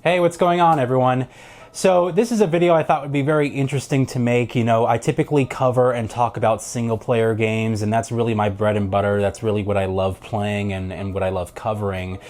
Hey, what's going on, everyone? So this is a video I thought would be very interesting to make. You know, I typically cover and talk about single-player games, and that's really my bread and butter. That's really what I love playing and what I love covering.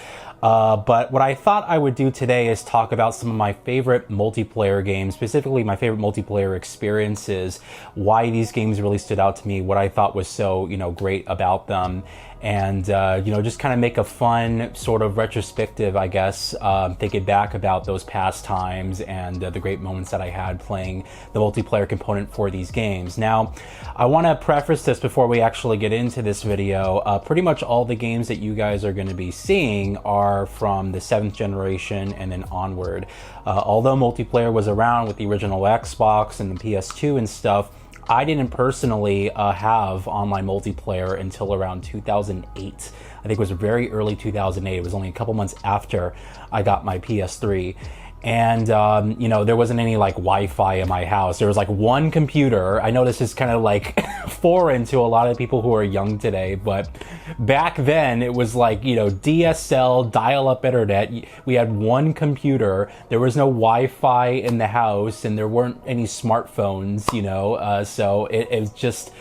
But what I thought I would do today is talk about some of my favorite multiplayer games, specifically my favorite multiplayer experiences, why these games really stood out to me, what I thought was so, great about them, and, just kind of make a fun sort of retrospective, I guess, thinking back about those past times and the great moments that I had playing the multiplayer component for these games. Now, I want to preface this before we actually get into this video. Pretty much all the games that you guys are going to be seeing are from the 7th generation and then onward. Although multiplayer was around with the original Xbox and the PS2 and stuff, I didn't personally have online multiplayer until around 2008. I think it was very early 2008. It was only a couple months after I got my PS3. And, there wasn't any like Wi-Fi in my house. There was like one computer. I know this is kind of like foreign to a lot of people who are young today, but back then it was like, DSL, dial-up internet. We had one computer. There was no Wi-Fi in the house and there weren't any smartphones, so it was just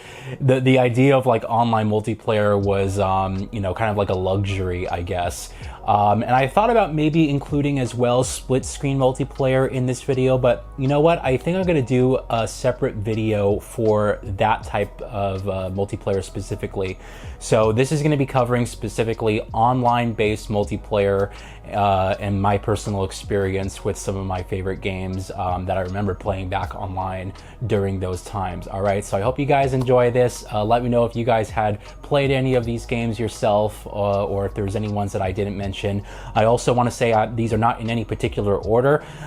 the idea of like online multiplayer was, kind of like a luxury, I guess. And I thought about maybe including as well split screen multiplayer in this video, but you know what? I think I'm going to do a separate video for that type of multiplayer specifically. So this is going to be covering specifically online based multiplayer and my personal experience with some of my favorite games that I remember playing back online during those times. All right, so I hope you guys enjoy this. Let me know if you guys had played any of these games yourself or if there's any ones that I didn't mention. I also want to say these are not in any particular order.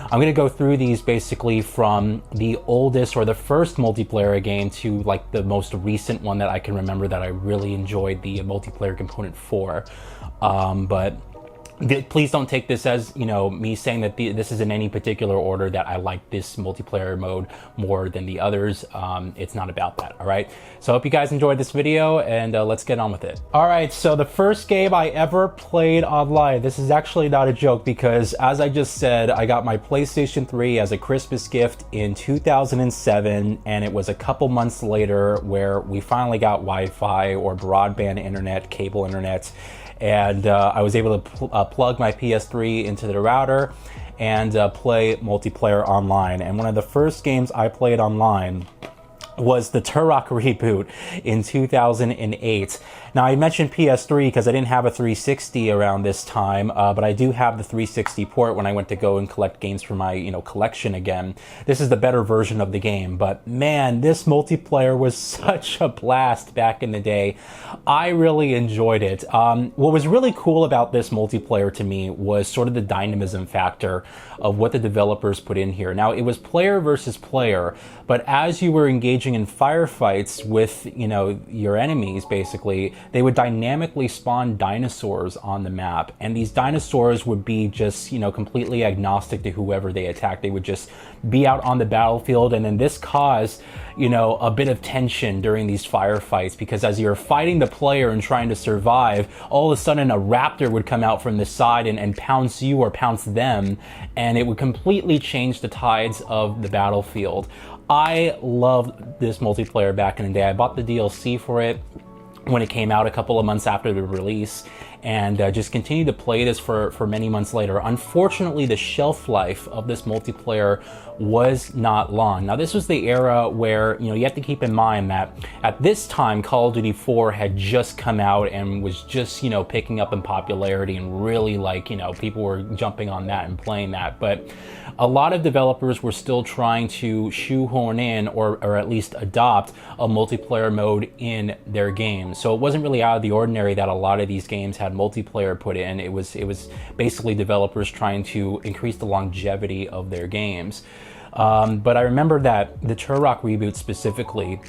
I'm going to go through these basically from the oldest or the first multiplayer game to like the most recent one that I can remember that I really enjoyed the multiplayer component for. But please don't take this as, me saying that this is in any particular order that I like this multiplayer mode more than the others. It's not about that, all right? So I hope you guys enjoyed this video, and let's get on with it. All right, so the first game I ever played online, this is actually not a joke because, as I just said, I got my PlayStation 3 as a Christmas gift in 2007, and it was a couple months later where we finally got Wi-Fi or broadband internet, cable internet, and I was able to plug my PS3 into the router and play multiplayer online. And one of the first games I played online was the Turok reboot in 2008. Now, I mentioned PS3 because I didn't have a 360 around this time, but I do have the 360 port when I went to go and collect games for my, collection again. This is the better version of the game, but man, this multiplayer was such a blast back in the day. I really enjoyed it. What was really cool about this multiplayer to me was sort of the dynamism factor of what the developers put in here. Now, it was player versus player, but as you were engaging in firefights with, your enemies, basically, they would dynamically spawn dinosaurs on the map, and these dinosaurs would be just, completely agnostic to whoever they attacked. They would just be out on the battlefield, and then this caused, a bit of tension during these firefights, because as you're fighting the player and trying to survive, all of a sudden a raptor would come out from the side and pounce you or pounce them, and it would completely change the tides of the battlefield. I loved this multiplayer back in the day. I bought the DLC for it when it came out a couple of months after the release, and just continued to play this for many months later. Unfortunately, the shelf life of this multiplayer was not long. Now, this was the era where, you have to keep in mind that at this time, Call of Duty 4 had just come out and was just, picking up in popularity, and really people were jumping on that and playing that. But a lot of developers were still trying to shoehorn in or at least adopt a multiplayer mode in their games. So it wasn't really out of the ordinary that a lot of these games had multiplayer put in. It was basically developers trying to increase the longevity of their games. But I remember that the Turok reboot specifically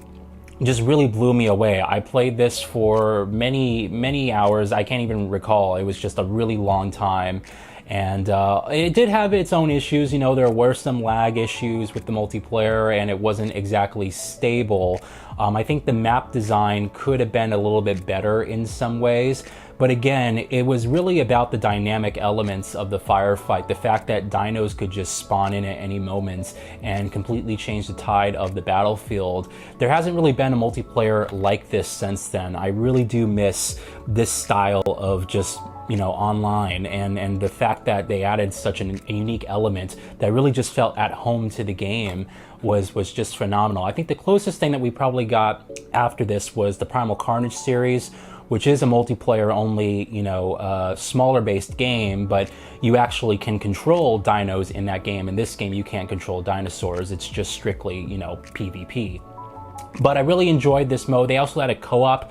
just really blew me away. I played this for many hours. I can't even recall. It was just a really long time. And it did have its own issues. There were some lag issues with the multiplayer, and it wasn't exactly stable. I think the map design could have been a little bit better in some ways, But again, it was really about the dynamic elements of the firefight, the fact that dinos could just spawn in at any moment and completely change the tide of the battlefield. There hasn't really been a multiplayer like this since then. I really do miss this style of just, you know, online, and the fact that they added such a unique element that really just felt at home to the game was just phenomenal. I think the closest thing that we probably got after this was the Primal Carnage series, which is a multiplayer only, you know, smaller based game, but you actually can control dinos in that game. In this game, you can't control dinosaurs. It's just strictly, you know, PvP. But I really enjoyed this mode. They also had a co-op,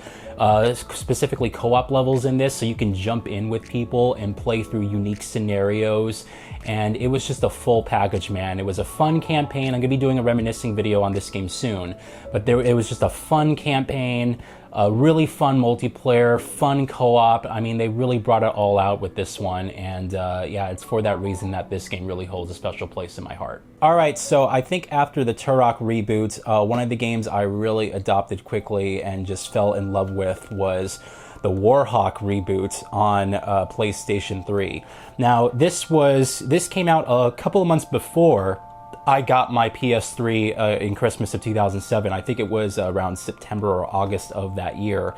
specifically co-op levels in this, so you can jump in with people and play through unique scenarios. And it was just a full package, man. It was a fun campaign. I'm gonna be doing a reminiscing video on this game soon. But it was just a fun campaign, a really fun multiplayer, fun co-op. I mean, they really brought it all out with this one. And yeah, it's for that reason that this game really holds a special place in my heart. All right, so I think after the Turok reboot, one of the games I really adopted quickly and just fell in love with was the Warhawk reboot on PlayStation 3. Now, this came out a couple of months before I got my PS3 in Christmas of 2007. I think it was around September or August of that year.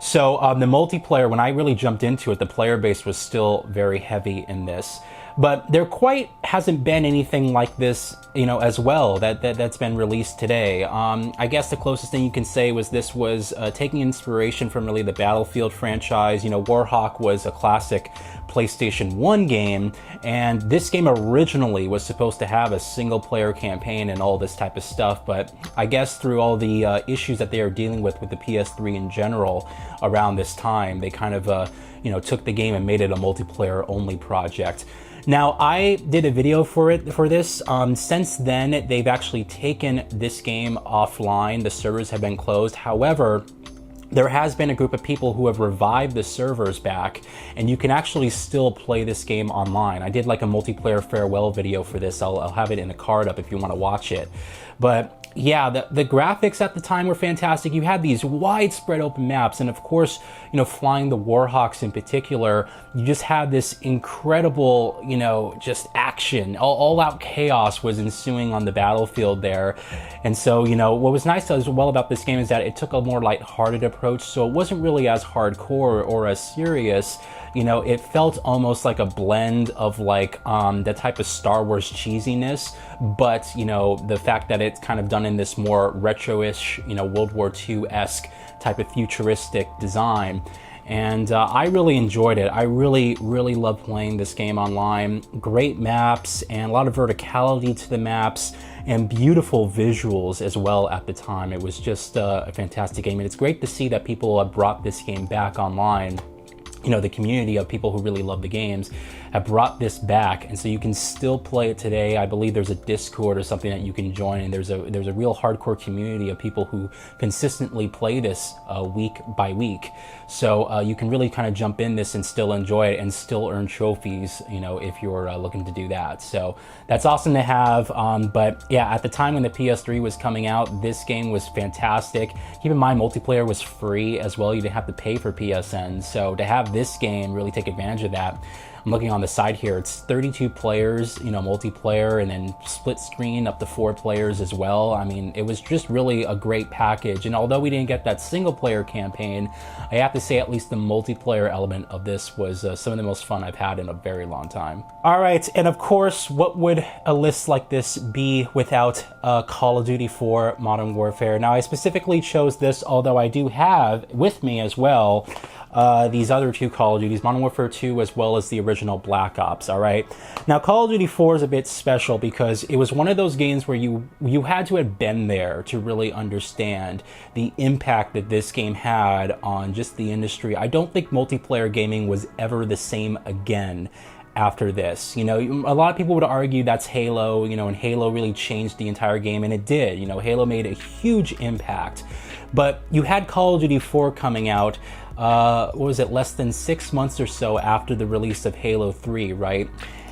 So the multiplayer, when I really jumped into it, the player base was still very heavy in this. But there quite hasn't been anything like this, you know, as well that's been released today. I guess the closest thing you can say was this was taking inspiration from really the Battlefield franchise. You know, Warhawk was a classic PlayStation 1 game, and this game originally was supposed to have a single player campaign and all this type of stuff, but I guess through all the issues that they are dealing with the PS3 in general around this time, they kind of you know, took the game and made it a multiplayer only project. Now, I did a video for this. Since then, they've actually taken this game offline. The servers have been closed. However, there has been a group of people who have revived the servers back, and you can actually still play this game online. I did like a multiplayer farewell video for this. I'll have it in the card up if you want to watch it. But yeah, the graphics at the time were fantastic. You had these widespread open maps, and of course, you know, flying the Warhawks in particular, you just had this incredible, you know, just action. All out chaos was ensuing on the battlefield there. And so, you know, what was nice as well about this game is that it took a more lighthearted approach, so it wasn't really as hardcore or as serious. You know, it felt almost like a blend of like the type of Star Wars cheesiness, but, you know, the fact that it's kind of done in this more retro-ish, you know, World War II-esque type of futuristic design. And I really enjoyed it. I really love playing this game online. Great maps and a lot of verticality to the maps and beautiful visuals as well at the time. It was just a fantastic game, and it's great to see that people have brought this game back online. You know, the community of people who really love the games have brought this back, and so you can still play it today. I believe there's a Discord or something that you can join, and there's a real hardcore community of people who consistently play this week by week. So you can really kind of jump in this and still enjoy it and still earn trophies, you know, if you're looking to do that. So that's awesome to have. But yeah, at the time when the PS3 was coming out, this game was fantastic. Keep in mind, multiplayer was free as well. You didn't have to pay for PSN. So to have this game really take advantage of that, I'm looking on the side here, it's 32 players, you know, multiplayer, and then split screen up to 4 players as well. I mean, it was just really a great package. And although we didn't get that single player campaign, I have to say at least the multiplayer element of this was some of the most fun I've had in a very long time. All right, and of course, what would a list like this be without Call of Duty 4 Modern Warfare? Now, I specifically chose this, although I do have with me as well these other 2 Call of Duties, Modern Warfare 2 as well as the original Black Ops, all right? Now, Call of Duty 4 is a bit special because it was one of those games where you had to have been there to really understand the impact that this game had on just the industry. I don't think multiplayer gaming was ever the same again after this. You know, a lot of people would argue that's Halo, you know, and Halo really changed the entire game, and it did. You know, Halo made a huge impact. But you had Call of Duty 4 coming out, what was it, less than 6 months or so after the release of Halo 3, right?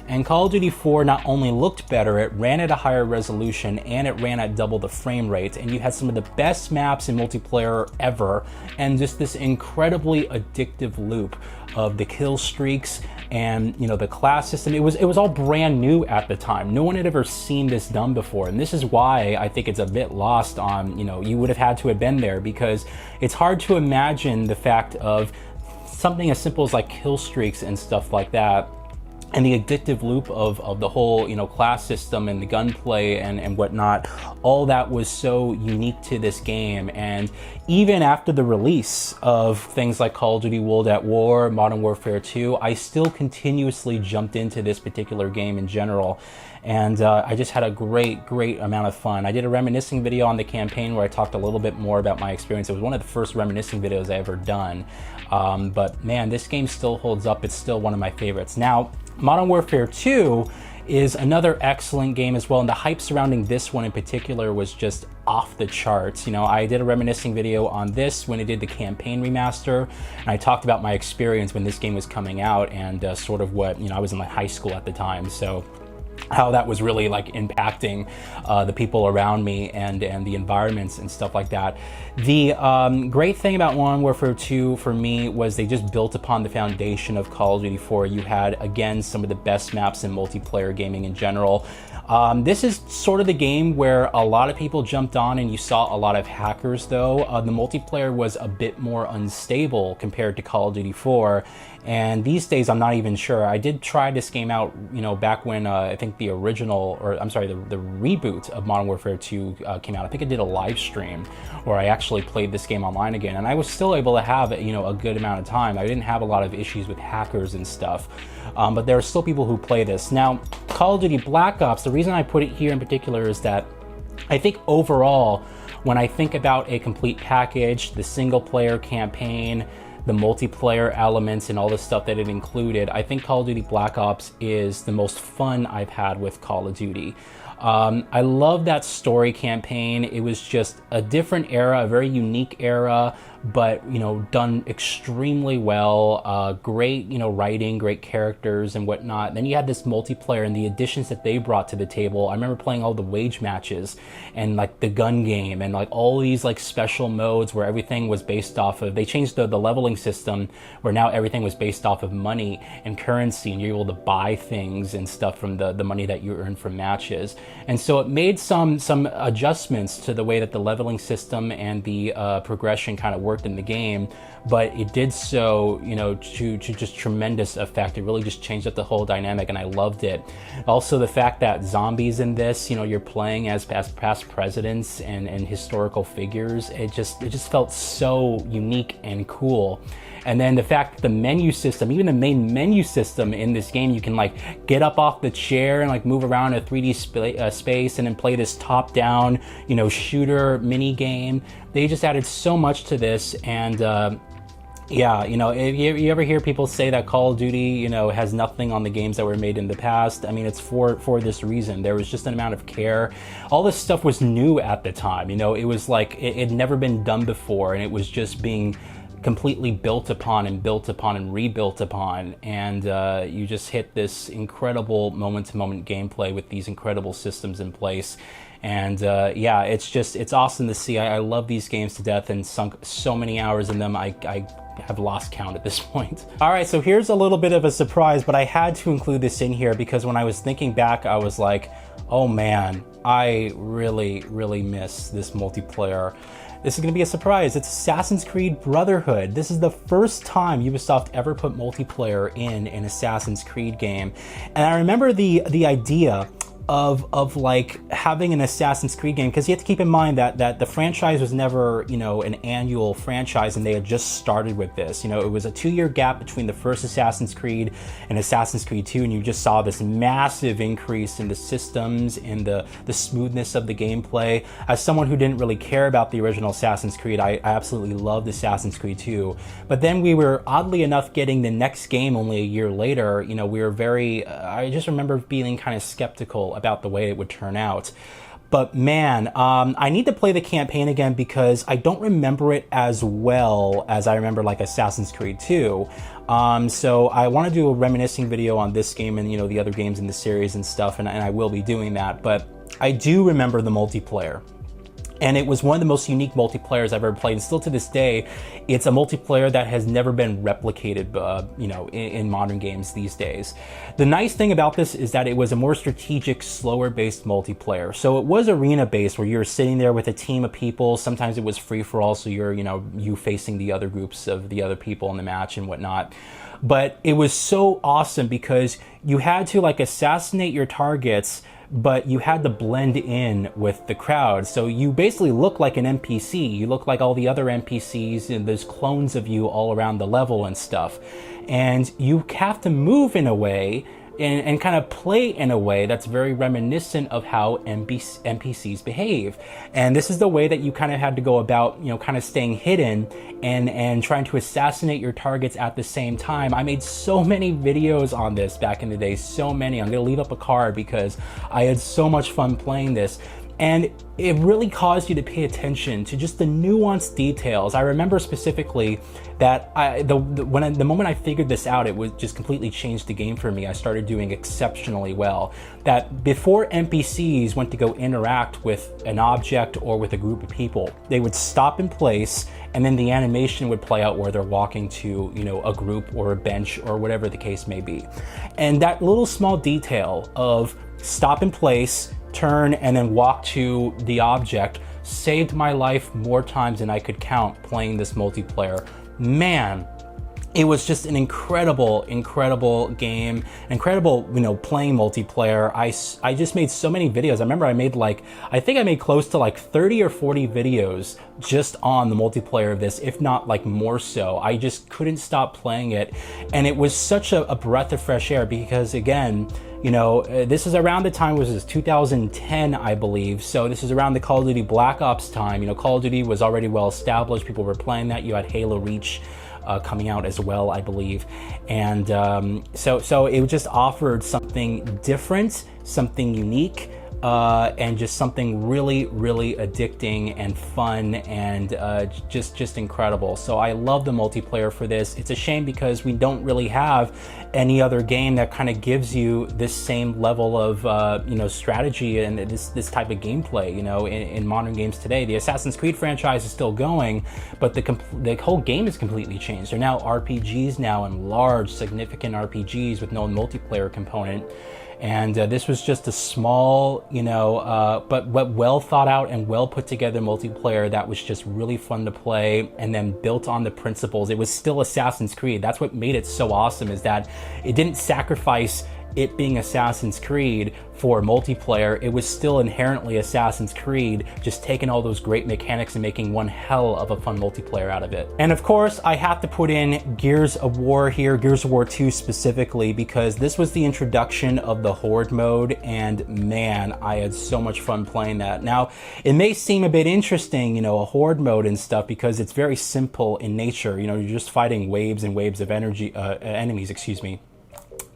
And Call of Duty 4 not only looked better, it ran at a higher resolution and it ran at double the frame rate, and you had some of the best maps in multiplayer ever, and just this incredibly addictive loop of the kill streaks and, you know, the class system. It was all brand new at the time. No one had ever seen this done before, and this is why I think it's a bit lost on, you know, you would have had to have been there, because it's hard to imagine the fact of something as simple as like kill streaks and stuff like that, and the addictive loop of the whole, you know, class system and the gunplay and whatnot. All that was so unique to this game. And even after the release of things like Call of Duty World at War, Modern Warfare 2, I still continuously jumped into this particular game in general. And I just had a great amount of fun. I did a reminiscing video on the campaign where I talked a little bit more about my experience. It was one of the first reminiscing videos I ever done. But man, this game still holds up. It's still one of my favorites. Now, Modern Warfare 2 is another excellent game as well, and the hype surrounding this one in particular was just off the charts. You know, I did a reminiscing video on this when I did the campaign remaster, and I talked about my experience when this game was coming out and sort of what, you know, I was in like high school at the time, so how that was really like impacting the people around me and the environments and stuff like that. The great thing about Modern Warfare 2 for me was they just built upon the foundation of Call of Duty 4. You had, again, some of the best maps in multiplayer gaming in general. This is sort of the game where a lot of people jumped on, and you saw a lot of hackers though. The multiplayer was a bit more unstable compared to Call of Duty 4. And these days, I'm not even sure. I did try this game out, you know, back when I think the original, or I'm sorry, the reboot of Modern Warfare 2 came out. I think I did a live stream where I actually played this game online again, and I was still able to have, you know, a good amount of time. I didn't have a lot of issues with hackers and stuff, but there are still people who play this. Now, Call of Duty Black Ops, the reason I put it here in particular is that I think overall, when I think about a complete package, the single player campaign, the multiplayer elements and all the stuff that it included, I think Call of Duty Black Ops is the most fun I've had with Call of Duty. I love that story campaign. It was just a different era, a very unique era, but, you know, done extremely well. Great, you know, writing, great characters and whatnot. Then you had this multiplayer and the additions that they brought to the table. I remember playing all the wage matches and like the gun game and like all these like special modes where everything was based off of, they changed the leveling system where now everything was based off of money and currency, and you're able to buy things and stuff from the money that you earn from matches. And so it made some adjustments to the way that the leveling system and the progression kind of worked in the game, but it did so, you know, to just tremendous effect. It really just changed up the whole dynamic, and I loved it. Also, the fact that zombies in this, you know, you're playing as past presidents and historical figures, it just felt so unique and cool. And then the fact that the menu system, even the main menu system in this game, you can like get up off the chair and like move around a 3D space and then play this top-down, you know, shooter mini game. They just added so much to this, and yeah, you know, if you ever hear people say that Call of Duty, you know, has nothing on the games that were made in the past, I mean, it's for this reason. There was just an amount of care. All this stuff was new at the time, you know, it was like it had never been done before, and it was just being completely built upon and rebuilt upon, and you just hit this incredible moment-to-moment gameplay with these incredible systems in place. And yeah, it's awesome to see. I love these games to death and sunk so many hours in them. I have lost count at this point. All right, so here's a little bit of a surprise, but I had to include this in here because when I was thinking back, I was like, oh man, I really miss this multiplayer. This is going to be a surprise. It's Assassin's Creed Brotherhood. This is the first time Ubisoft ever put multiplayer in an Assassin's Creed game. And I remember the idea of like having an Assassin's Creed game, because you have to keep in mind that the franchise was never, you know, an annual franchise, and they had just started with this. You know, it was a 2-year gap between the first Assassin's Creed and Assassin's Creed 2, and you just saw this massive increase in the systems and the smoothness of the gameplay. As someone who didn't really care about the original Assassin's Creed, I absolutely loved Assassin's Creed 2. But then we were, oddly enough, getting the next game only a year later. You know, we were very, I just remember being kind of skeptical about the way it would turn out. But man, I need to play the campaign again because I don't remember it as well as I remember like Assassin's Creed 2. So I want to do a reminiscing video on this game and, you know, the other games in the series and stuff, and I will be doing that. But I do remember the multiplayer. And it was one of the most unique multiplayers I've ever played. And still to this day, it's a multiplayer that has never been replicated, you know, in modern games these days. The nice thing about this is that it was a more strategic, slower-based multiplayer. So it was arena-based, where you're sitting there with a team of people. Sometimes it was free-for-all, so you're, you know, you facing the other groups of the other people in the match and whatnot. But it was so awesome because you had to, like, assassinate your targets, but you had to blend in with the crowd. So you basically look like an NPC. You look like all the other NPCs, and there's clones of you all around the level and stuff. And you have to move in a way and kind of play in a way that's very reminiscent of how NPCs behave. And this is the way that you kind of had to go about, you know, kind of staying hidden and trying to assassinate your targets at the same time. I made so many videos on this back in the day, so many. I'm gonna leave up a card because I had so much fun playing this. And it really caused you to pay attention to just the nuanced details. I remember specifically that the moment I figured this out, it would just completely change the game for me. I started doing exceptionally well. That before NPCs went to go interact with an object or with a group of people, they would stop in place, and then the animation would play out where they're walking to, you know, a group or a bench or whatever the case may be. And that little small detail of stop in place, turn, and then walk to the object saved my life more times than I could count playing this multiplayer. Man, it was just an incredible game, incredible, you know, playing multiplayer. I just made so many videos. I remember I think I made close to like 30 or 40 videos just on the multiplayer of this, if not like more so. I just couldn't stop playing it. And it was such a breath of fresh air because, again, you know, this is around the time, was 2010, I believe. So this is around the Call of Duty Black Ops time. You know, Call of Duty was already well established. People were playing that. You had Halo Reach coming out as well, I believe. And so it just offered something different, something unique, and just something really addicting and fun and just incredible. So I love the multiplayer for this. It's a shame because we don't really have any other game that kind of gives you this same level of you know, strategy and this type of gameplay, you know, in modern games today. The Assassin's Creed franchise is still going, but the whole game is completely changed. They're now RPGs now, and large, significant RPGs with no multiplayer component. And this was just a small, you know, but well thought out and well put together multiplayer that was just really fun to play, and then built on the principles. It was still Assassin's Creed. That's what made it so awesome, is that it didn't sacrifice it being Assassin's Creed for multiplayer. It was still inherently Assassin's Creed, just taking all those great mechanics and making one hell of a fun multiplayer out of it. And of course, I have to put in Gears of War here, Gears of War 2 specifically, because this was the introduction of the Horde mode, and man, I had so much fun playing that. Now, it may seem a bit interesting, you know, a Horde mode and stuff, because it's very simple in nature. You know, you're just fighting waves and waves of enemies, excuse me.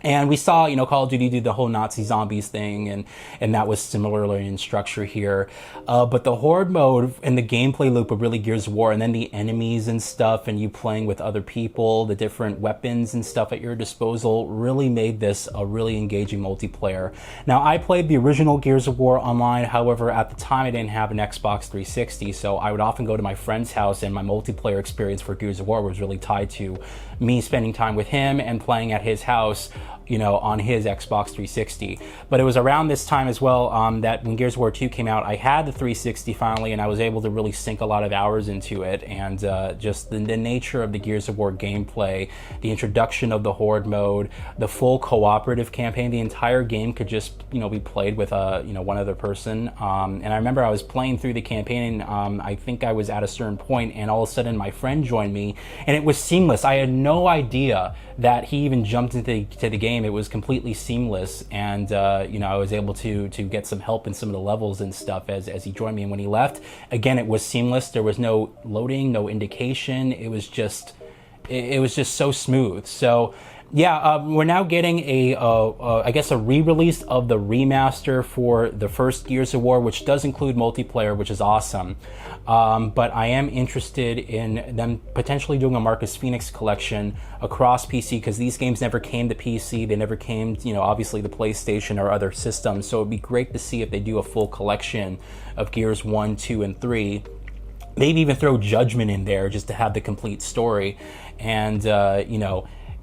And we saw, you know, Call of Duty do the whole Nazi zombies thing, and that was similarly in structure here. But the Horde mode and the gameplay loop of really Gears of War, and then the enemies and stuff, and you playing with other people, the different weapons and stuff at your disposal, really made this a really engaging multiplayer. Now, I played the original Gears of War online. However, at the time, I didn't have an Xbox 360, so I would often go to my friend's house, and my multiplayer experience for Gears of War was really tied to me spending time with him and playing at his house, you know, on his Xbox 360. But it was around this time as well that when Gears of War 2 came out, I had the 360 finally, and I was able to really sink a lot of hours into it. And just the nature of the Gears of War gameplay, the introduction of the Horde mode, the full cooperative campaign, the entire game could just, you know, be played with you know, one other person. And I remember I was playing through the campaign, I think I was at a certain point, and all of a sudden my friend joined me, and it was seamless. I had no idea that he even jumped into the game. It was completely seamless, and you know, I was able to get some help in some of the levels and stuff as he joined me. And when he left, again, it was seamless. There was no loading, no indication. It was just so smooth. So Yeah, we're now getting I guess, a re-release of the remaster for the first Gears of War, which does include multiplayer, which is awesome. But I am interested in them potentially doing a Marcus Phoenix collection across PC, because these games never came to PC. They never came, obviously the PlayStation or other systems. So it'd be great to see if they do a full collection of Gears 1, 2, and 3. Maybe even throw Judgment in there just to have the complete story. And,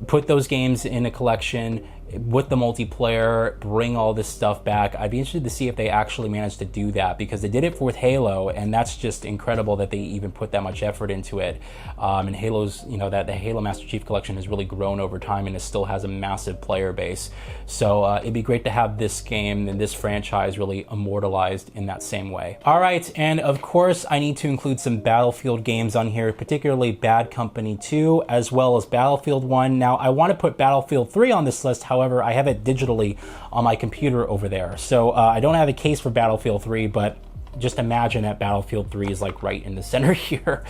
put those games in a collection with the multiplayer, bring all this stuff back. I'd be interested to see if they actually managed to do that, because they did it with Halo, and that's just incredible that they even put that much effort into it. And Halo's, that the Halo Master Chief Collection has really grown over time, and it still has a massive player base. So it'd be great to have this game and this franchise really immortalized in that same way. All right, and of course, I need to include some Battlefield games on here, particularly Bad Company 2, as well as Battlefield 1. Now, I want to put Battlefield 3 on this list. However, I have it digitally on my computer over there. So I don't have a case for Battlefield 3, but just imagine that Battlefield 3 is like right in the center here.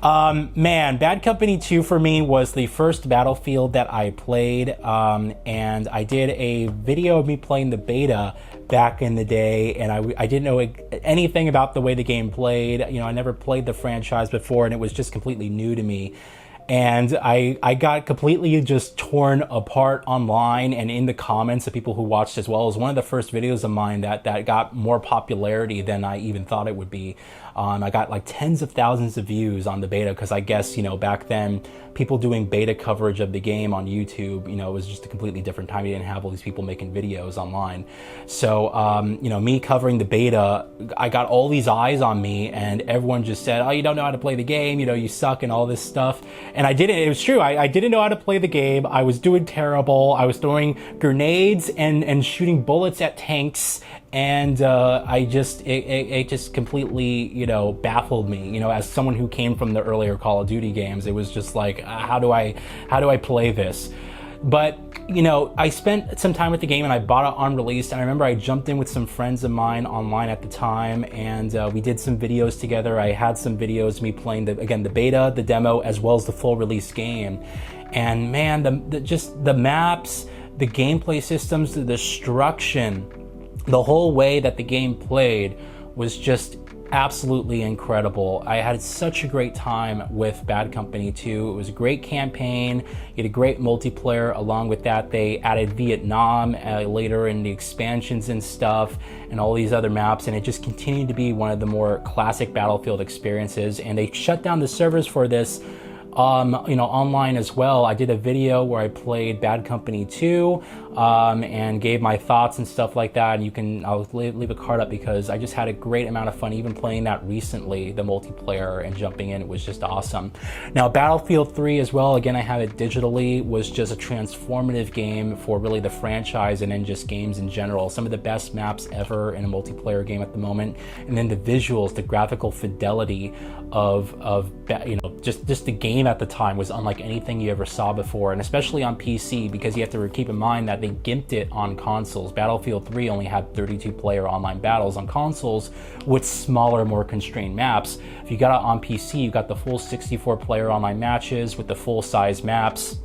Man, Bad Company 2 for me was the first Battlefield that I played. And I did a video of me playing the beta back in the day, and I didn't know anything about the way the game played. I never played the franchise before, and it was just completely new to me. And I got completely just torn apart online and in the comments of people who watched as well. It was one of the first videos of mine that got more popularity than I even thought it would be. I got like tens of thousands of views on the beta, because I guess, back then, people doing beta coverage of the game on YouTube, it was just a completely different time. You didn't have all these people making videos online. So, me covering the beta, I got all these eyes on me, and everyone just said, oh, you don't know how to play the game, you suck and all this stuff. And I didn't. It was true. I didn't know how to play the game. I was doing terrible. I was throwing grenades and shooting bullets at tanks. And it just completely, baffled me, as someone who came from the earlier Call of Duty games. It was just like, how do I play this? But, I spent some time with the game, and I bought it on release. And I remember I jumped in with some friends of mine online at the time, and we did some videos together. I had some videos of me playing the beta, the demo, as well as the full release game. And man, just the maps, the gameplay systems, the destruction, the whole way that the game played was just absolutely incredible. I had such a great time with Bad Company 2. It was a great campaign. You had a great multiplayer. Along with that, they added Vietnam later in the expansions and stuff, and all these other maps, and it just continued to be one of the more classic Battlefield experiences. And they shut down the servers for this online as well. I did a video where I played Bad Company 2 and gave my thoughts and stuff like that. And I'll leave a card up, because I just had a great amount of fun even playing that recently, the multiplayer, and jumping in. It was just awesome. Now, Battlefield 3 as well, again, I have it digitally, was just a transformative game for really the franchise and then just games in general. Some of the best maps ever in a multiplayer game at the moment. And then the visuals, the graphical fidelity of just the game at the time was unlike anything you ever saw before, and especially on PC, because you have to keep in mind that they gimped it on consoles. Battlefield 3 only had 32-player online battles on consoles with smaller, more constrained maps. If you got it on PC, you got the full 64-player online matches with the full-size maps.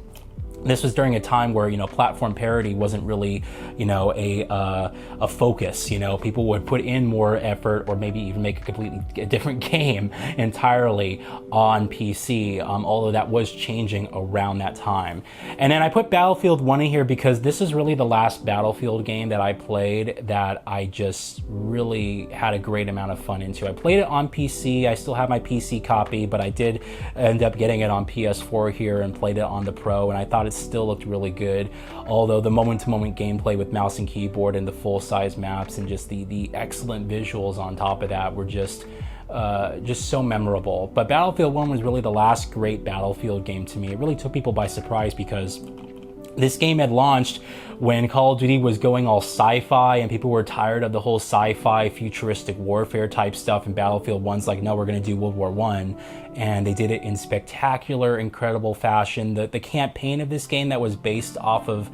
This was during a time where, platform parity wasn't really, a focus. People would put in more effort, or maybe even make a completely different game entirely on PC, although that was changing around that time. And then I put Battlefield 1 in here because this is really the last Battlefield game that I played that I just really had a great amount of fun into. I played it on PC. I still have my PC copy, but I did end up getting it on PS4 here and played it on the Pro, and I thought it still looked really good, although the moment-to-moment gameplay with mouse and keyboard and the full-size maps and just the excellent visuals on top of that were just so memorable. But Battlefield 1 was really the last great Battlefield game to me. It really took people by surprise, because this game had launched when Call of Duty was going all sci-fi, and people were tired of the whole sci-fi futuristic warfare type stuff, and Battlefield 1's like, no, we're going to do World War I. And they did it in spectacular, incredible fashion. The campaign of this game that was based off of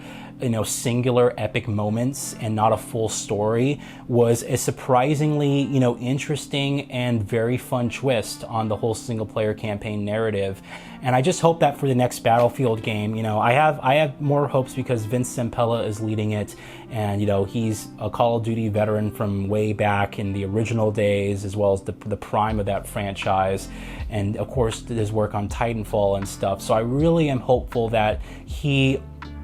singular epic moments and not a full story was a surprisingly, interesting and very fun twist on the whole single player campaign narrative. And I just hope that for the next Battlefield game, I have more hopes because Vince Zampella is leading it, and he's a Call of Duty veteran from way back in the original days, as well as the prime of that franchise, and of course his work on Titanfall and stuff. So I really am hopeful that he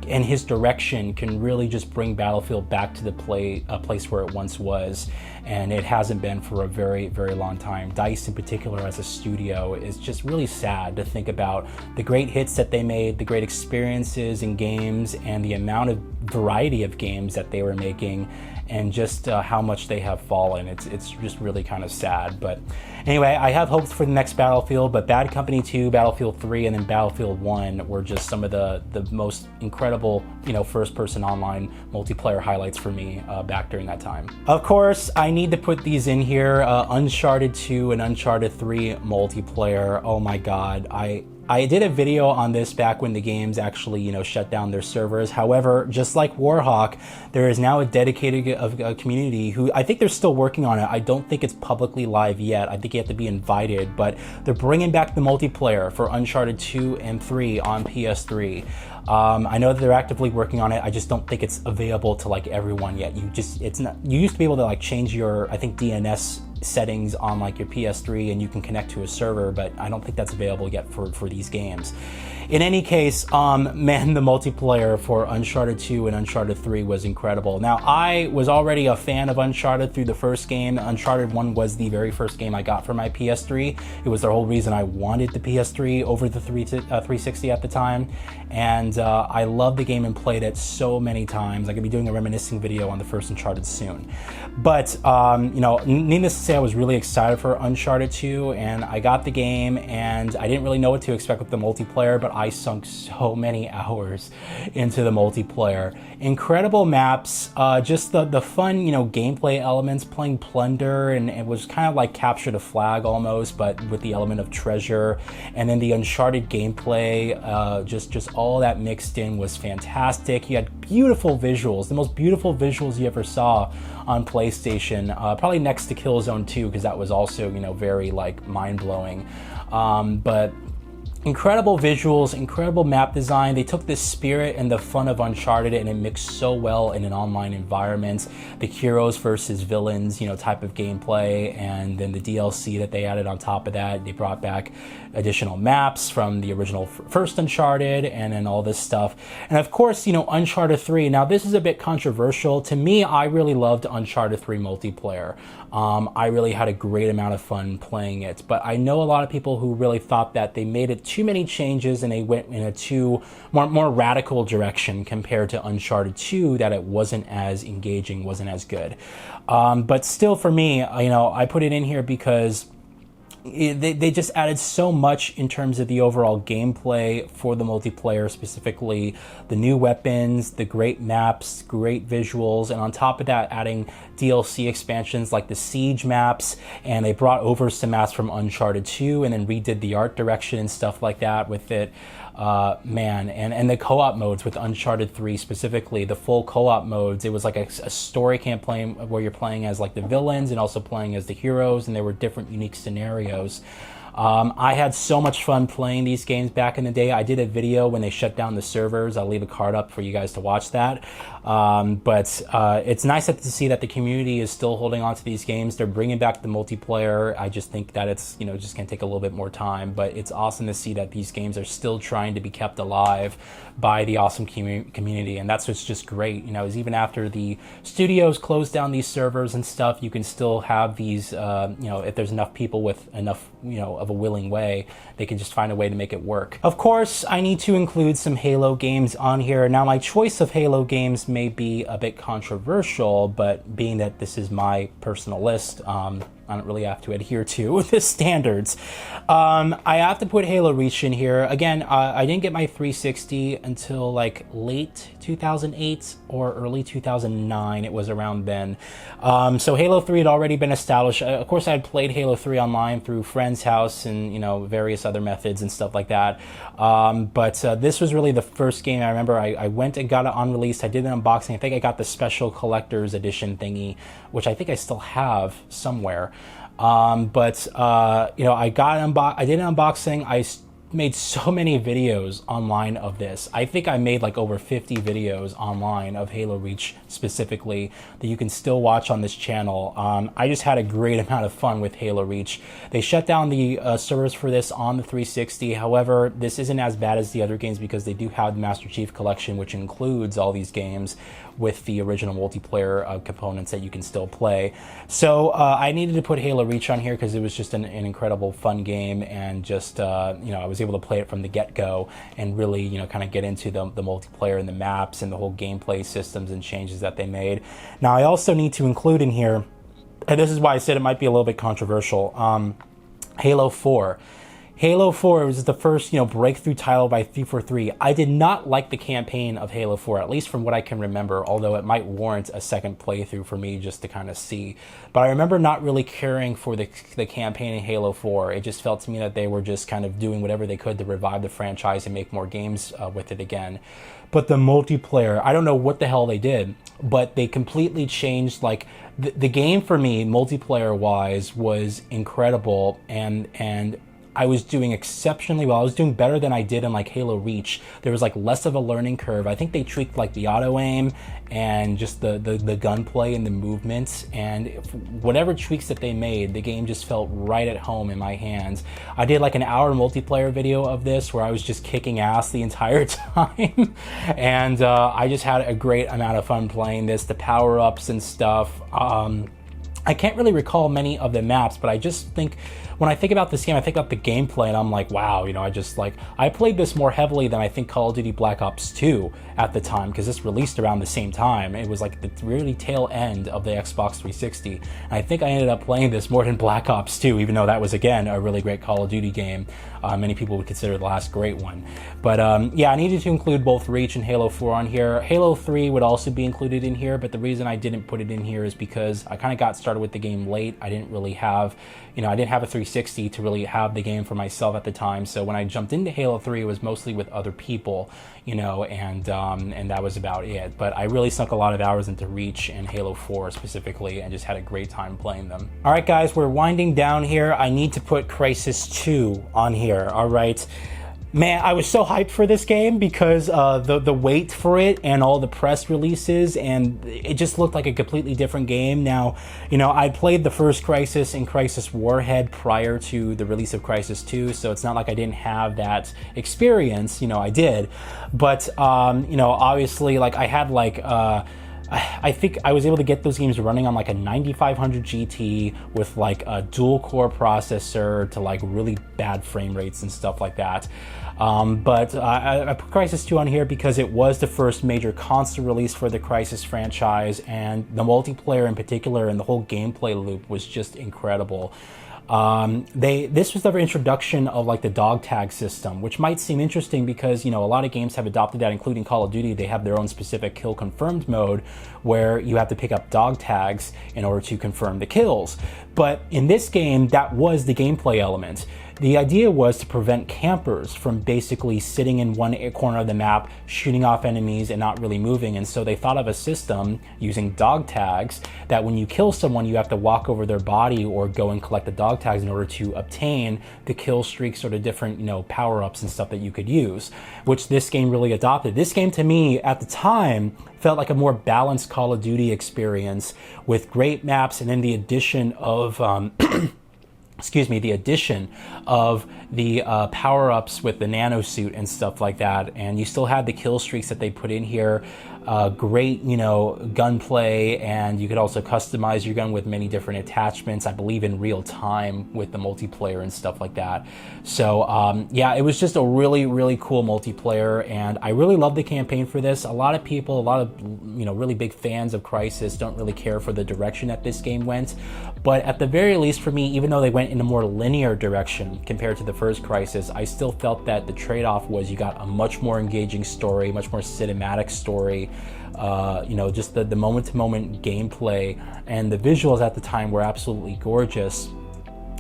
and his direction can really just bring Battlefield back to a place where it once was, and it hasn't been for a very, very long time. DICE in particular as a studio is just really sad to think about the great hits that they made, the great experiences in games, and the amount of variety of games that they were making, and just how much they have fallen. It's just really kind of sad. But anyway, I have hopes for the next Battlefield, but Bad Company 2, Battlefield 3, and then Battlefield 1 were just some of the most incredible, first-person online multiplayer highlights for me back during that time. Of course, I need to put these in here. Uncharted 2 and Uncharted 3 multiplayer. Oh my God, I did a video on this back when the games actually, shut down their servers. However, just like Warhawk, there is now a dedicated community who I think they're still working on it. I don't think it's publicly live yet. I think you have to be invited, but they're bringing back the multiplayer for Uncharted 2 and 3 on PS3. I know that they're actively working on it. I just don't think it's available to like everyone yet. You used to be able to like change your, I think, DNS settings on like your PS3 and you can connect to a server, but I don't think that's available yet for these games. In any case, man, the multiplayer for Uncharted 2 and Uncharted 3 was incredible. Now, I was already a fan of Uncharted through the first game. Uncharted 1 was the very first game I got for my PS3. It was the whole reason I wanted the PS3 over the 360 at the time. And I loved the game and played it so many times. I'm gonna be doing a reminiscing video on the first Uncharted soon. But, needless to say, I was really excited for Uncharted 2, and I got the game, and I didn't really know what to expect with the multiplayer, but I sunk so many hours into the multiplayer. Incredible maps, just the fun, gameplay elements, playing Plunder, and it was kind of like Capture the Flag almost, but with the element of treasure. And then the Uncharted gameplay, just all that mixed in was fantastic. You had beautiful visuals, the most beautiful visuals you ever saw on PlayStation, probably next to Killzone 2, because that was also, very like mind-blowing. But incredible visuals, incredible map design. They took the spirit and the fun of Uncharted and it mixed so well in an online environment. The heroes versus villains, type of gameplay, and then the DLC that they added on top of that. They brought back additional maps from the original first Uncharted, and then all this stuff. And of course, Uncharted 3. Now, this is a bit controversial. To me, I really loved Uncharted 3 multiplayer. I really had a great amount of fun playing it, but I know a lot of people who really thought that they made it too many changes and they went in a too more radical direction compared to Uncharted 2, that it wasn't as engaging, wasn't as good. But still, for me, I put it in here because they just added so much in terms of the overall gameplay for the multiplayer, specifically the new weapons, the great maps, great visuals, and on top of that, adding DLC expansions like the Siege maps, and they brought over some maps from Uncharted 2 and then redid the art direction and stuff like that with it. Man, and the co-op modes with Uncharted 3 specifically, the full co-op modes, it was like a story campaign where you're playing as like the villains and also playing as the heroes, and there were different unique scenarios. I had so much fun playing these games back in the day. I did a video when they shut down the servers. I'll leave a card up for you guys to watch that. But it's nice to see that the community is still holding on to these games. They're bringing back the multiplayer. I just think that it's, just going to take a little bit more time. But it's awesome to see that these games are still trying to be kept alive by the awesome community. And that's what's just great, is even after the studios close down these servers and stuff, you can still have these, if there's enough people with enough, of a willing way, they can just find a way to make it work. Of course, I need to include some Halo games on here. Now, my choice of Halo games may be a bit controversial, but being that this is my personal list, I don't really have to adhere to the standards. I have to put Halo Reach in here. Again, I didn't get my 360 until like late 2008 or early 2009. It was around then. So Halo 3 had already been established. Of course, I had played Halo 3 online through friend's house and, you know, various other methods and stuff like that. But this was really the first game I remember. I went and got it on release. I did an unboxing. I think I got the special collector's edition thingy, which I think I still have somewhere. You know, I did an unboxing. I made so many videos online of this. I think I made like over 50 videos online of Halo Reach specifically that you can still watch on this channel. I just had a great amount of fun with Halo Reach. They shut down the servers for this on the 360. However, this isn't as bad as the other games because they do have the Master Chief Collection, which includes all these games with the original multiplayer components that you can still play. So I needed to put Halo Reach on here because it was just an incredible fun game, and just you know, I was able to play it from the get-go and really, you know, kind of get into the multiplayer and the maps and the whole gameplay systems and changes that they made. Now I also need to include in here, and this is why I said it might be a little bit controversial, Halo 4. Halo 4 was the first, you know, breakthrough title by 343. I did not like the campaign of Halo 4, at least from what I can remember, although it might warrant a second playthrough for me just to kind of see. But I remember not really caring for the campaign in Halo 4. It just felt to me that they were just kind of doing whatever they could to revive the franchise and make more games with it again. But the multiplayer, I don't know what the hell they did, but they completely changed, like, the game for me, multiplayer-wise, was incredible, and I was doing exceptionally well. I was doing better than I did in like Halo Reach. There was like less of a learning curve. I think they tweaked like the auto aim and just the gunplay and the movements, and whatever tweaks that they made, the game just felt right at home in my hands. I did like an hour multiplayer video of this where I was just kicking ass the entire time, and I just had a great amount of fun playing this. The power-ups and stuff. I can't really recall many of the maps, but I just think, when I think about this game, I think about the gameplay and I'm like, wow, you know, I played this more heavily than I think Call of Duty Black Ops 2 at the time, because this released around the same time. It was like the really tail end of the Xbox 360. And I think I ended up playing this more than Black Ops 2, even though that was, again, a really great Call of Duty game. Many people would consider the last great one. But yeah, I needed to include both Reach and Halo 4 on here. Halo 3 would also be included in here, but the reason I didn't put it in here is because I kind of got started with the game late. I didn't really have, you know, I didn't have a 360 to really have the game for myself at the time. So when I jumped into Halo 3, it was mostly with other people, you know, and that was about it. But I really sunk a lot of hours into Reach and Halo 4 specifically, and just had a great time playing them. All right, guys, we're winding down here. I need to put Crysis 2 on here. All right. Man, I was so hyped for this game because the wait for it and all the press releases, and it just looked like a completely different game. Now, you know, I played the first Crysis and Crysis Warhead prior to the release of Crysis 2, so it's not like I didn't have that experience. You know, I did. But, you know, obviously, like, I had, like, I think I was able to get those games running on like a 9500 GT with like a dual core processor to like really bad frame rates and stuff like that. But I put Crysis 2 on here because it was the first major console release for the Crysis franchise, and the multiplayer in particular and the whole gameplay loop was just incredible. This was the introduction of like the dog tag system, which might seem interesting because, you know, a lot of games have adopted that, including Call of Duty. They have their own specific kill confirmed mode where you have to pick up dog tags in order to confirm the kills. But in this game, that was the gameplay element. The idea was to prevent campers from basically sitting in one corner of the map, shooting off enemies and not really moving. And so they thought of a system using dog tags that when you kill someone, you have to walk over their body or go and collect the dog tags in order to obtain the kill streaks or the different, you know, power-ups and stuff that you could use, which this game really adopted. This game to me at the time felt like a more balanced Call of Duty experience with great maps, and then the addition of the addition of the power-ups with the nano suit and stuff like that. And you still had the kill streaks that they put in here. great, you know, gunplay, and you could also customize your gun with many different attachments, I believe in real time with the multiplayer and stuff like that. So yeah, it was just a really, really cool multiplayer, and I really love the campaign for this. A lot of people, a lot of, you know, really big fans of Crysis don't really care for the direction that this game went, but at the very least for me, even though they went in a more linear direction compared to the first Crysis, I still felt that the trade-off was you got a much more engaging story, much more cinematic story. You know, just the moment-to-moment gameplay, and the visuals at the time were absolutely gorgeous.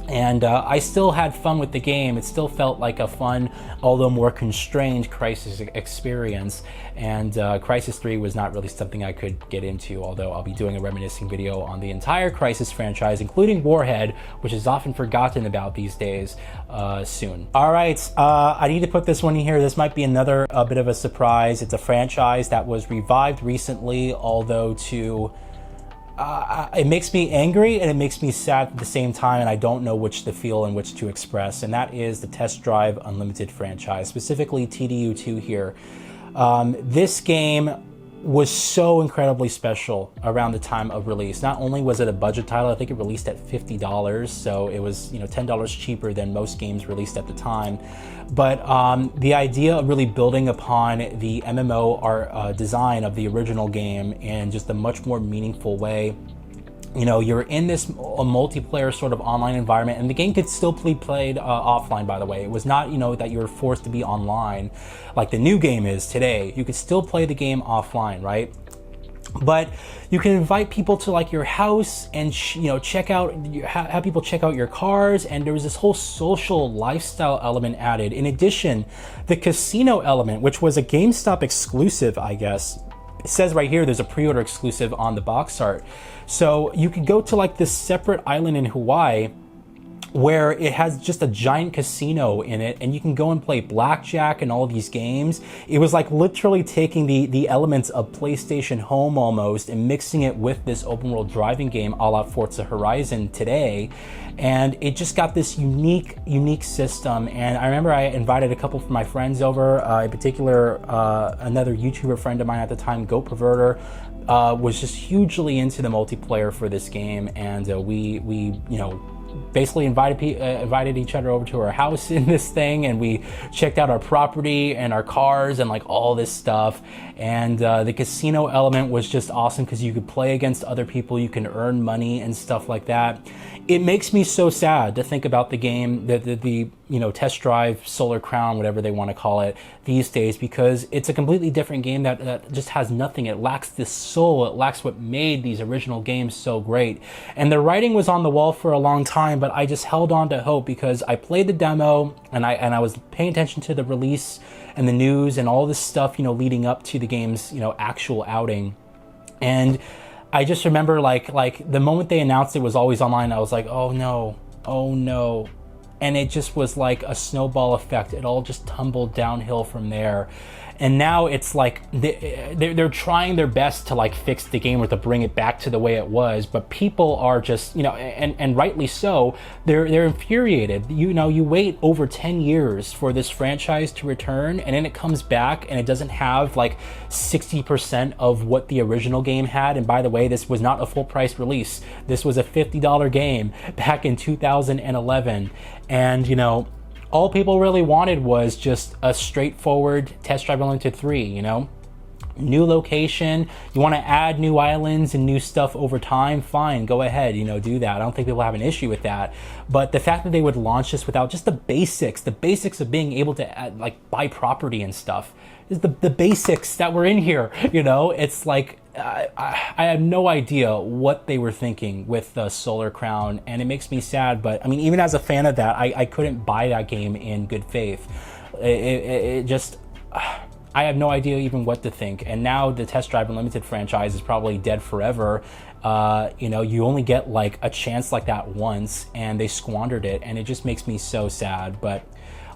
And I still had fun with the game. It still felt like a fun, although more constrained Crysis experience. And Crysis 3 was not really something I could get into, although I'll be doing a reminiscing video on the entire Crysis franchise, including Warhead, which is often forgotten about these days, soon. All right, I need to put this one in here. This might be another bit of a surprise. It's a franchise that was revived recently, although to... it makes me angry and it makes me sad at the same time, and I don't know which to feel and which to express, and that is the Test Drive Unlimited franchise, specifically TDU2 here. This game was so incredibly special around the time of release. Not only was it a budget title, I think it released at $50, so it was, you know, $10 cheaper than most games released at the time. But the idea of really building upon the MMO design of the original game in just a much more meaningful way. You know, you're in this multiplayer sort of online environment, and the game could still be played offline, by the way. It was not, you know, that you were forced to be online like the new game is today. You could still play the game offline, right? But you can invite people to like your house and you know, check out, have people check out your cars, and there was this whole social lifestyle element added. In addition, the casino element, which was a GameStop exclusive, I guess. It says right here there's a pre-order exclusive on the box art. So you could go to like this separate island in Hawaii where it has just a giant casino in it, and you can go and play blackjack and all these games. It was like literally taking the elements of PlayStation Home almost and mixing it with this open world driving game a la Forza Horizon today. And it just got this unique system. And I remember I invited a couple of my friends over, in particular, another YouTuber friend of mine at the time, Go Perverter, was just hugely into the multiplayer for this game. And we you know, basically invited each other over to our house in this thing, and we checked out our property and our cars and like all this stuff. And the casino element was just awesome because you could play against other people, you can earn money and stuff like that. It makes me so sad to think about the game, the you know, Test Drive, Solar Crown, whatever they want to call it these days, because it's a completely different game that just has nothing. It lacks this soul. It lacks what made these original games so great. And the writing was on the wall for a long time, but I just held on to hope because I played the demo and I was paying attention to the release and the news and all this stuff, you know, leading up to the game's, you know, actual outing. And I just remember like the moment they announced it was always online, I was like, oh no, oh no. And it just was like a snowball effect. It all just tumbled downhill from there. And now it's like they're trying their best to like fix the game or to bring it back to the way it was, but people are just, you know, and rightly so, they're infuriated. You know, you wait over 10 years for this franchise to return, and then it comes back and it doesn't have like 60% of what the original game had. And by the way, this was not a full price release. This was a $50 game back in 2011. And, you know, all people really wanted was just a straightforward Test Drive Unlimited 3, you know? New location, you want to add new islands and new stuff over time, fine, go ahead, you know, do that. I don't think people have an issue with that. But the fact that they would launch this without just the basics of being able to add, like, buy property and stuff, is the basics that were in here, you know? It's like, I have no idea what they were thinking with the Solar Crown, and it makes me sad. But I mean, even as a fan of that, I couldn't buy that game in good faith. It just, I have no idea even what to think. And now the Test Drive Unlimited franchise is probably dead forever. You know, you only get like a chance like that once, and they squandered it, and it just makes me so sad. But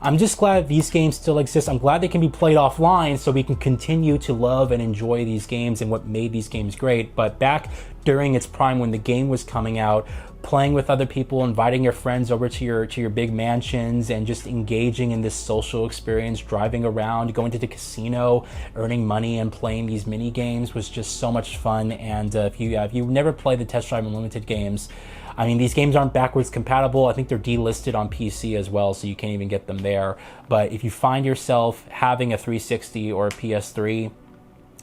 I'm just glad these games still exist. I'm glad they can be played offline so we can continue to love and enjoy these games and what made these games great. But back during its prime when the game was coming out, playing with other people, inviting your friends over to your big mansions, and just engaging in this social experience, driving around, going to the casino, earning money, and playing these mini games was just so much fun. And if you've never played the Test Drive Unlimited games, I mean, these games aren't backwards compatible. I think they're delisted on PC as well, so you can't even get them there. But if you find yourself having a 360 or a PS3,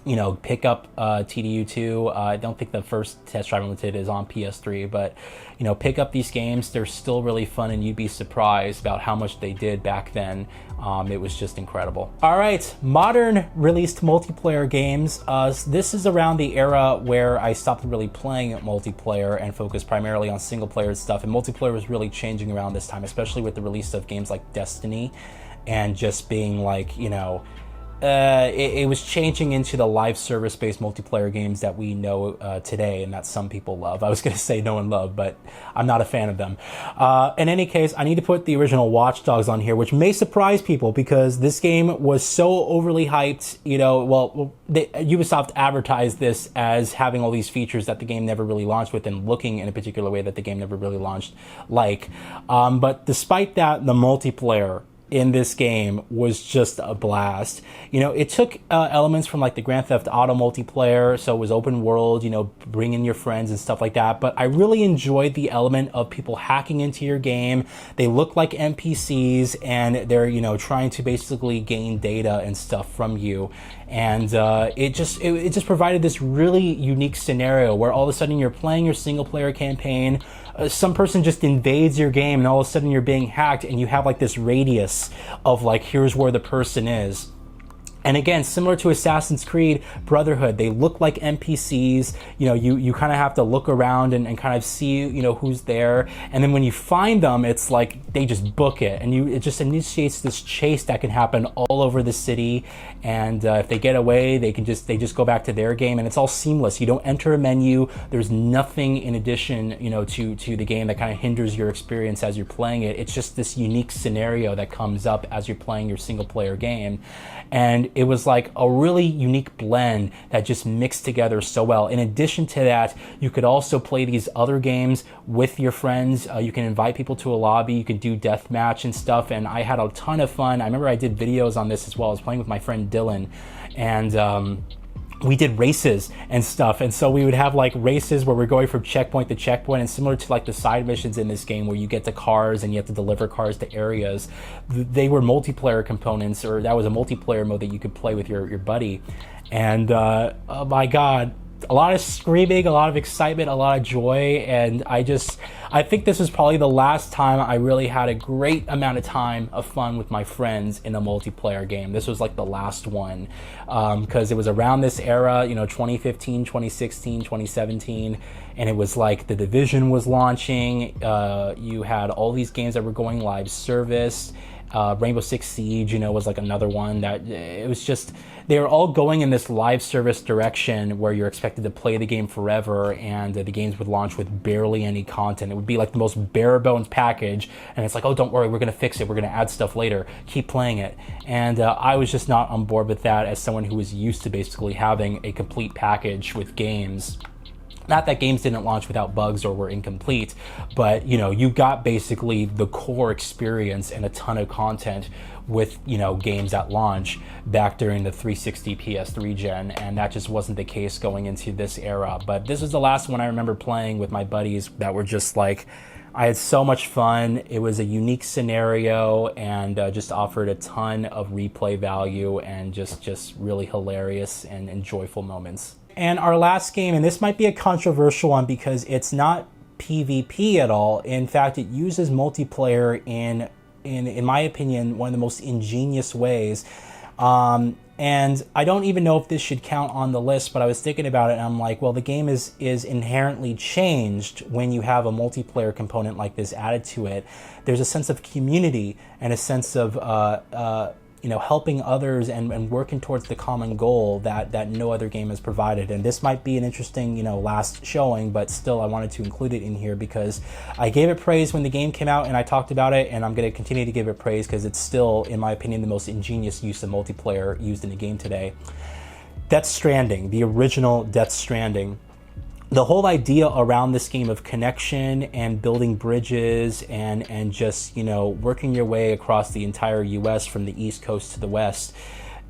you know, pick up TDU2. I don't think the first Test Drive Unlimited is on PS3, but, you know, pick up these games. They're still really fun, and you'd be surprised about how much they did back then. It was just incredible. All right, modern released multiplayer games. This is around the era where I stopped really playing multiplayer and focused primarily on single player stuff. And multiplayer was really changing around this time, especially with the release of games like Destiny, and just being like, you know, it was changing into the live service-based multiplayer games that we know today, and that some people love. I was going to say no one loved, but I'm not a fan of them. In any case, I need to put the original Watch Dogs on here, which may surprise people because this game was so overly hyped. You know, well, Ubisoft advertised this as having all these features that the game never really launched with, and looking in a particular way that the game never really launched like. But despite that, the multiplayer in this game was just a blast. You know, it took elements from like the Grand Theft Auto multiplayer, so it was open world, you know, bring in your friends and stuff like that. But I really enjoyed the element of people hacking into your game. They look like NPCs, and they're, you know, trying to basically gain data and stuff from you. And it just provided this really unique scenario where all of a sudden you're playing your single player campaign, some person just invades your game, and all of a sudden you're being hacked, and you have like this radius of like, here's where the person is. And again, similar to Assassin's Creed Brotherhood, they look like NPCs. You know, you kind of have to look around and kind of see, you know, who's there. And then when you find them, it's like they just book it, and it just initiates this chase that can happen all over the city. And if they get away, they just go back to their game, and it's all seamless. You don't enter a menu. There's nothing in addition, you know, to the game that kind of hinders your experience as you're playing it. It's just this unique scenario that comes up as you're playing your single player game. And it was like a really unique blend that just mixed together so well. In addition to that, you could also play these other games with your friends. You can invite people to a lobby. You could do deathmatch and stuff. And I had a ton of fun. I remember I did videos on this as well. I was playing with my friend Dylan, and we did races and stuff. And so we would have like races where we're going from checkpoint to checkpoint, and similar to like the side missions in this game where you get to cars and you have to deliver cars to areas, they were multiplayer components, or that was a multiplayer mode that you could play with your buddy. And oh my God, a lot of screaming, a lot of excitement, a lot of joy. And I think this was probably the last time I really had a great amount of time of fun with my friends in a multiplayer game. This was like the last one, because it was around this era, you know, 2015, 2016, 2017, and it was like The Division was launching. You had all these games that were going live service. Rainbow Six Siege, you know, was like another one that it was just, they were all going in this live service direction where you're expected to play the game forever, and the games would launch with barely any content. It would be like the most bare bones package, and it's like, oh, don't worry, we're going to fix it. We're going to add stuff later. Keep playing it. And I was just not on board with that as someone who was used to basically having a complete package with games. Not that games didn't launch without bugs or were incomplete, but, you know, you got basically the core experience and a ton of content with, you know, games at launch back during the 360 PS3 gen, and that just wasn't the case going into this era. But this was the last one I remember playing with my buddies that were just like, I had so much fun. It was a unique scenario, and just offered a ton of replay value, and just really hilarious and joyful moments. And our last game, and this might be a controversial one because it's not PvP at all. In fact, it uses multiplayer in my opinion, one of the most ingenious ways. And I don't even know if this should count on the list, but I was thinking about it, and I'm like, well, the game is inherently changed when you have a multiplayer component like this added to it. There's a sense of community and a sense of you know, helping others and working towards the common goal that no other game has provided. And this might be an interesting, you know, last showing, but still I wanted to include it in here because I gave it praise when the game came out and I talked about it, and I'm going to continue to give it praise because it's still, in my opinion, the most ingenious use of multiplayer used in a game today. Death Stranding, the original Death Stranding. the whole idea around this game of connection and building bridges and just, you know, working your way across the entire US from the East Coast to the West,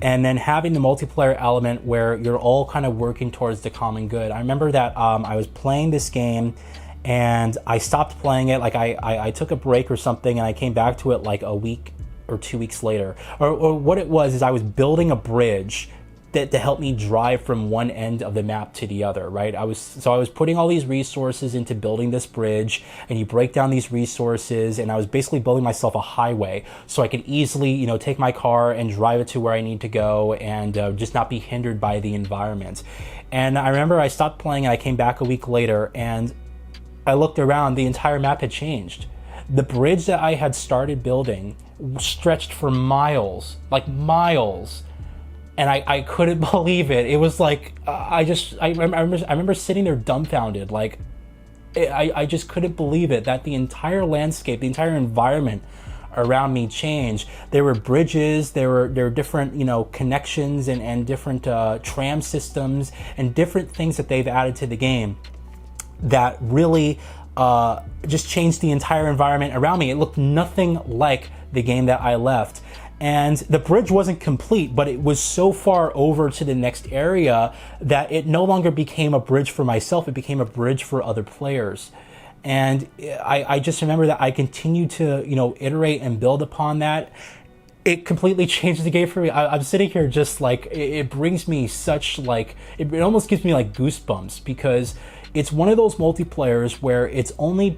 and then having the multiplayer element where you're all kind of working towards the common good. I remember that I was playing this game and I stopped playing it. Like I took a break or something, and I came back to it like a week or 2 weeks later. Or what it was is I was building a bridge to help me drive from one end of the map to the other, right? I was putting all these resources into building this bridge, and you break down these resources, and I was basically building myself a highway so I could easily, you know, take my car and drive it to where I need to go, and just not be hindered by the environment. And I remember I stopped playing, and I came back a week later, and I looked around, the entire map had changed. The bridge that I had started building stretched for miles, like miles. And I couldn't believe it. It was like, I remember sitting there dumbfounded. Like, I just couldn't believe it, that the entire landscape, the entire environment around me changed. There were bridges, there were different, you know, connections and different tram systems and different things that they've added to the game that really just changed the entire environment around me. It looked nothing like the game that I left. And the bridge wasn't complete, but it was so far over to the next area that it no longer became a bridge for myself, it became a bridge for other players. And I just remember that I continued to, you know, iterate and build upon that. It completely changed the game for me. I'm sitting here just like, it brings me such like, it almost gives me like goosebumps, because it's one of those multiplayers where it's only,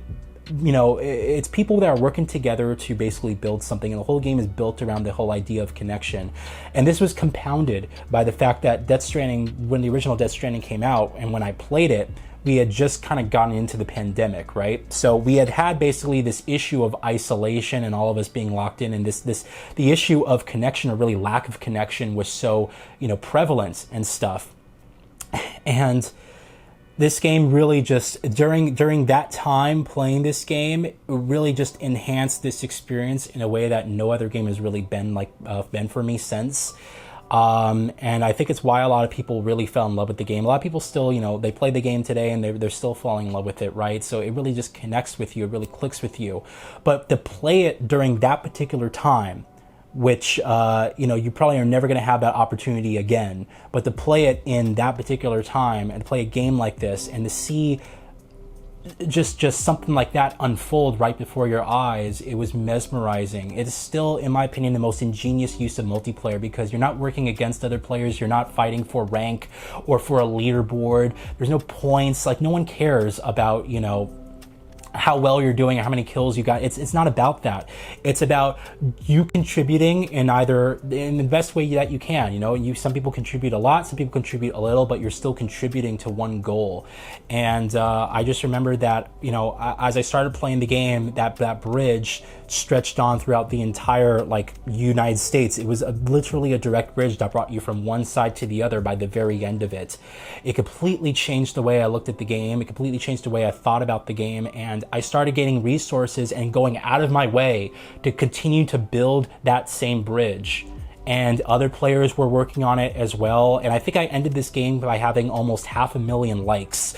you know, it's people that are working together to basically build something, and the whole game is built around the whole idea of connection. And this was compounded by the fact that Death Stranding, when the original Death Stranding came out, and when I played it, we had just kind of gotten into the pandemic, right? So we had basically this issue of isolation and all of us being locked in, and the issue of connection, or really lack of connection, was so, you know, prevalent and stuff. And this game really just, during that time playing this game, it really just enhanced this experience in a way that no other game has really been for me since. And I think it's why a lot of people really fell in love with the game. A lot of people still, you know, they play the game today and they're still falling in love with it, right? So it really just connects with you, it really clicks with you. But to play it during that particular time, which, you know, you probably are never going to have that opportunity again, but to play it in that particular time and to play a game like this and to see just something like that unfold right before your eyes, it was mesmerizing. It is still, in my opinion, the most ingenious use of multiplayer, because you're not working against other players, you're not fighting for rank or for a leaderboard, there's no points, like no one cares about, you know, how well you're doing or how many kills you got. It's not about that. It's about you contributing in the best way that you can. You know, some people contribute a lot, some people contribute a little, but you're still contributing to one goal. And I just remember that, you know, as I started playing the game, that bridge stretched on throughout the entire like United States. It was literally a direct bridge that brought you from one side to the other by the very end of it. It completely changed the way I looked at the game. It completely changed the way I thought about the game, and I started getting resources and going out of my way to continue to build that same bridge. And other players were working on it as well. And I think I ended this game by having almost 500,000 likes.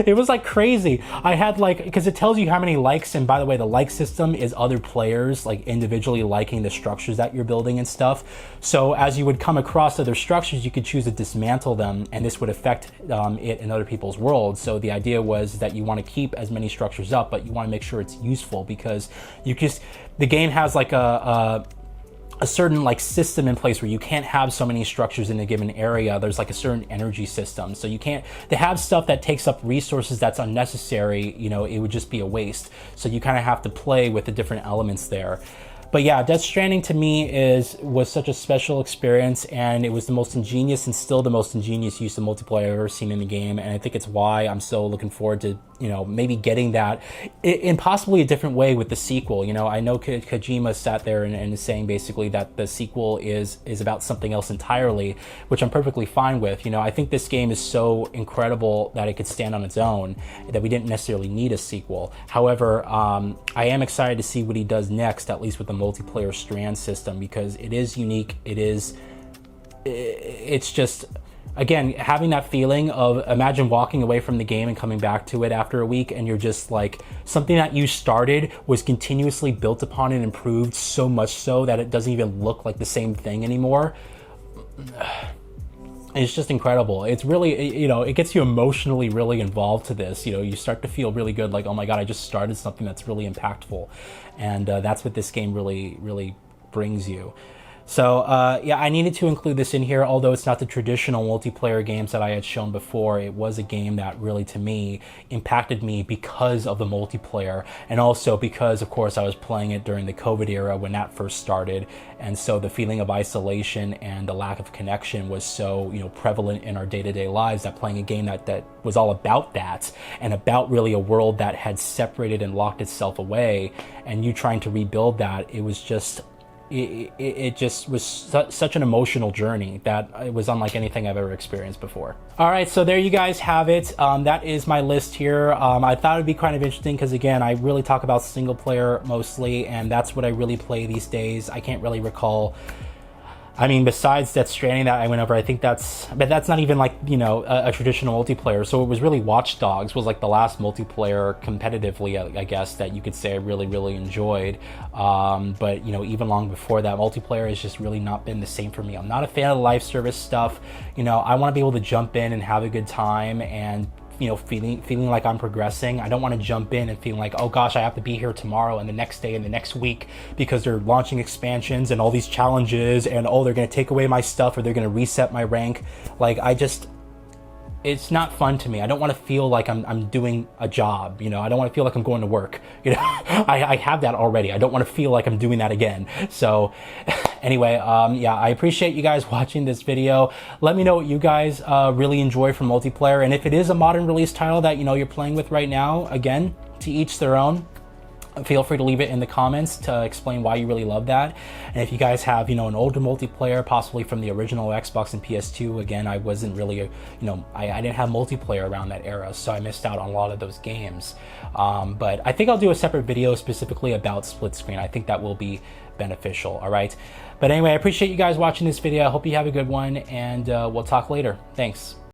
It was like crazy. I had like, because it tells you how many likes, and by the way, the like system is other players like individually liking the structures that you're building and stuff. So as you would come across other structures, you could choose to dismantle them, and this would affect it in other people's worlds. So the idea was that you want to keep as many structures up, but you want to make sure it's useful, because the game has like a certain like system in place where you can't have so many structures in a given area. There's like a certain energy system, so you can't, to have stuff that takes up resources that's unnecessary, you know, it would just be a waste. So you kind of have to play with the different elements there. But yeah, Death Stranding to me was such a special experience, and it was the most ingenious and still the most ingenious use of multiplayer I've ever seen in the game. And I think it's why I'm so looking forward to, you know, maybe getting that in possibly a different way with the sequel. You know, I know Kojima sat there and is saying basically that the sequel is about something else entirely, which I'm perfectly fine with. You know, I think this game is so incredible that it could stand on its own, that we didn't necessarily need a sequel. However, I am excited to see what he does next, at least with the multiplayer strand system, because it is unique. It's just, again, having that feeling of, imagine walking away from the game and coming back to it after a week, and you're just like, something that you started was continuously built upon and improved so much so that it doesn't even look like the same thing anymore. It's just incredible. It's really, you know, it gets you emotionally really involved to this. You know, you start to feel really good, like, oh my God, I just started something that's really impactful. And that's what this game really brings you. So yeah, I needed to include this in here, although it's not the traditional multiplayer games that I had shown before. It was a game that really, to me, impacted me because of the multiplayer, and also because, of course, I was playing it during the COVID era when that first started, and so the feeling of isolation and the lack of connection was so, you know, prevalent in our day-to-day lives, that playing a game that was all about that, and about really a world that had separated and locked itself away, and you trying to rebuild that, it was just... It just was such an emotional journey that it was unlike anything I've ever experienced before. All right, so there you guys have it. That is my list here. I thought it'd be kind of interesting because, again, I really talk about single player mostly, and that's what I really play these days. I can't really recall. I mean, besides that Stranding that I went over, I think but that's not even like, you know, a traditional multiplayer. So it was really Watch Dogs was like the last multiplayer competitively, I guess, that you could say I really enjoyed. But, you know, even long before that, multiplayer has just really not been the same for me. I'm not a fan of the live service stuff. You know, I want to be able to jump in and have a good time and, you know, feeling like I'm progressing. I don't want to jump in and feel like, oh gosh, I have to be here tomorrow and the next day and the next week because they're launching expansions and all these challenges, and oh, they're going to take away my stuff or they're going to reset my rank. Like, it's not fun to me. I don't want to feel like I'm doing a job, you know. I don't want to feel like I'm going to work, you know. I have that already. I don't want to feel like I'm doing that again. So anyway, yeah, I appreciate you guys watching this video. Let me know what you guys really enjoy from multiplayer, and if it is a modern release title that, you know, you're playing with right now, again, to each their own. Feel free to leave it in the comments to explain why you really love that. And if you guys have, you know, an older multiplayer, possibly from the original Xbox and PS2, again, I wasn't really, you know, I didn't have multiplayer around that era, so I missed out on a lot of those games. But I think I'll do a separate video specifically about split screen. I think that will be beneficial, all right? But anyway, I appreciate you guys watching this video. I hope you have a good one, and we'll talk later. Thanks.